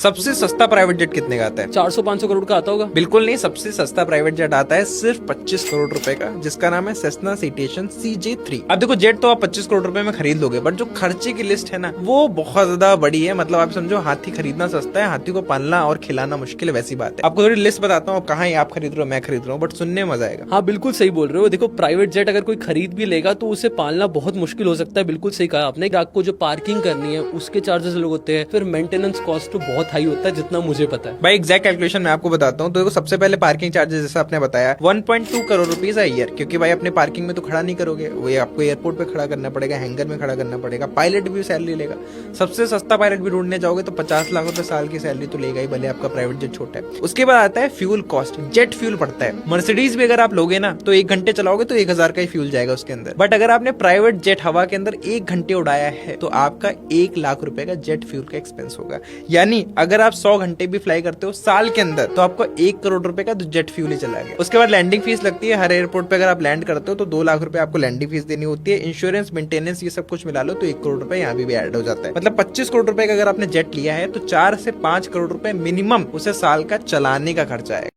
सबसे सस्ता private jet कितने का आता है? 400-500 करोड़ का आता होगा। बिल्कुल नहीं, सबसे सस्ता प्राइवेट जेट आता है सिर्फ 25 करोड़ रुपए का, जिसका नाम है सेस्ना सिटेशन CJ3। अब देखो जेट तो आप 25 करोड़ रुपए में खरीद लोगे, बट जो खर्चे की लिस्ट है ना वो बहुत ज्यादा बड़ी है। मतलब आप समझो हाथी खरीदना सस्ता है, हाथी को पालना और खिलाना मुश्किल है, वैसी बात है। आपको थोड़ी लिस्ट बताता हूँ कहाँ आप खरीद रहे हो, मैं खरीद रहा हूँ, बट सुनने में मजा आएगा। हाँ बिल्कुल सही बोल रहे हो। देखो प्राइवेट जेट अगर कोई खरीद भी लेगा तो उसे पालना बहुत मुश्किल हो सकता है। बिल्कुल सही कहा आपने। आपको जो पार्किंग करनी है उसके चार्जेस अलग होते हैं, फिर मेंटेनेंस कॉस्ट तो बहुत हाई होता है जितना मुझे पता है। भाई एग्जैक्ट कैलकुलेशन मैं आपको बताता हूँ। तो देखो सबसे पहले पार्किंग चार्जेस जैसा आपने बताया 1.2 करोड़ रुपीज है ईयर, क्योंकि भाई अपने पार्किंग में तो खड़ा नहीं करोगे, वो आपको एयरपोर्ट पे खड़ा करना पड़ेगा, हैंगर में खड़ा करना पड़ेगा, पायलट भी सैलरी लेगा। सबसे सस्ता पायलट भी ढूंढने जाओगे तो 50 लाख रुपए साल की सैलरी तो लेगा ही, भले आपका प्राइवेट जेट छोटा है। उसके बाद आता है फ्यूल कॉस्ट, जेट फ्यूल पड़ता है। मर्सिडीज भी अगर आप लोगे ना तो 1 घंटे चलाओगे तो 1000 का ही फ्यूल जाएगा उसके अंदर। बट अगर आपने प्राइवेट जेट हवा के अंदर 1 घंटे उड़ाया है तो आपका 1 लाख रुपए का जेट फ्यूल का एक्सपेंस होगा। यानी अगर आप 100 घंटे भी फ्लाई करते हो साल के अंदर तो आपको 1 करोड़ रुपए का जेट फ्यूल ही चला गया। उसके बाद लैंडिंग फीस लगती है। हर एयरपोर्ट पे अगर आप लैंड करते हो तो 2 लाख रुपए आपको लैंडिंग फीस देनी होती है। इंश्योरेंस, मेंटेनेंस, ये सब कुछ मिला लो तो 1 करोड़ रुपए यहाँ भी ऐड हो जाता है। मतलब 25 करोड़ रुपए का अगर आपने जेट लिया है तो 4 से 5 करोड़ रुपए मिनिमम उसे साल का चलाने का खर्चा है।